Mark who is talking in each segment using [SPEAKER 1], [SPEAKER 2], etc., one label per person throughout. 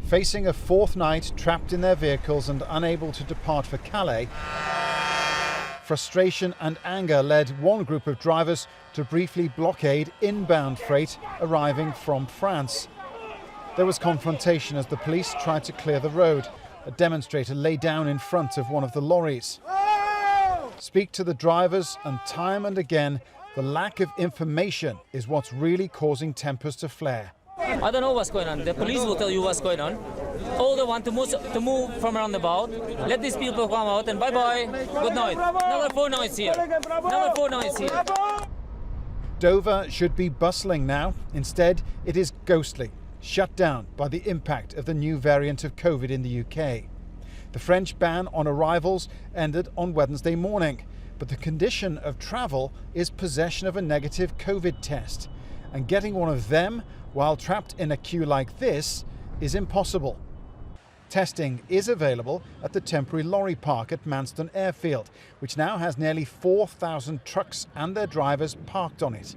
[SPEAKER 1] Facing a fourth night trapped in their vehicles and unable to depart for Calais, frustration and anger led one group of drivers to briefly blockade inbound freight arriving from France. There was confrontation as the police tried to clear the road. A demonstrator lay down in front of one of the lorries. Speak to the drivers, and time and again, the lack of information is what's really causing tempers to flare.
[SPEAKER 2] I don't know what's going on. The police will tell you what's going on. All they want to move from around the boat. Let these people come out and bye-bye. Good night. Another 4 nights here. Another 4 nights here.
[SPEAKER 1] Dover should be bustling now. Instead, it is ghostly, shut down by the impact of the new variant of COVID in the UK. The French ban on arrivals ended on Wednesday morning, but the condition of travel is possession of a negative COVID test. And getting one of them while trapped in a queue like this is impossible. Testing is available at the temporary lorry park at MANSTON airfield, which now has nearly 4,000 trucks and their drivers parked on it.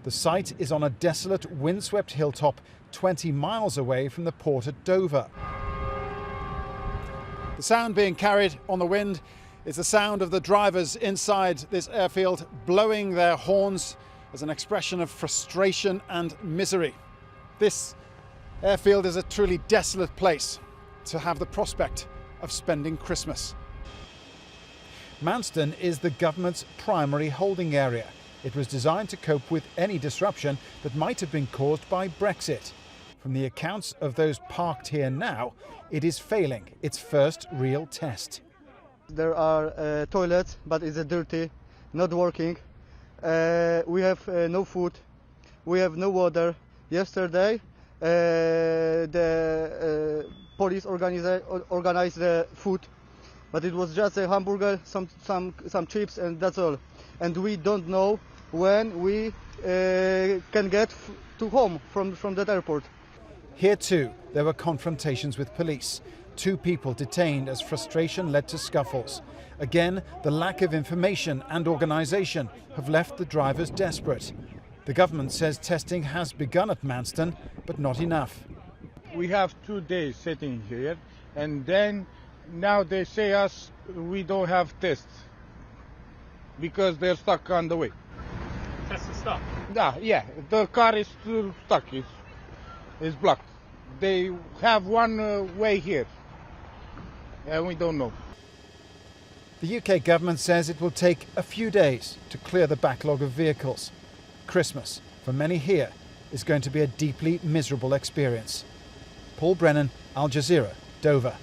[SPEAKER 1] The site is on a desolate, windswept hilltop 20 miles away from the port at Dover. The sound being carried on the wind is the sound of the drivers inside this airfield blowing their horns as an expression of frustration and misery. This airfield is a truly desolate place to have the prospect of spending Christmas. MANSTON is the government's primary holding area. It was designed to cope with any disruption that might have been caused by Brexit. From the accounts of those parked here now, it is failing its first real test.
[SPEAKER 3] There are toilets, but it's dirty, not working. We have no food, we have no water. Yesterday, the police organized the food, but it was just a hamburger, some chips, and that's all. And we don't know when we can get to home from that airport.
[SPEAKER 1] Here too, there were confrontations with police. 2 people detained as frustration led to scuffles. Again, the lack of information and organisation have left the drivers desperate. The government says testing has begun at MANSTON, but not enough.
[SPEAKER 4] We have 2 days sitting here, and then now they say us we don't have tests because they're stuck on the way.
[SPEAKER 5] Tests are stuck?
[SPEAKER 4] Yeah, the car is still stuck, it's blocked. They have one way here, and we don't know.
[SPEAKER 1] The UK government says it will take a few days to clear the backlog of vehicles. Christmas, for many here, is going to be a deeply miserable experience. Paul Brennan, Al Jazeera, Dover.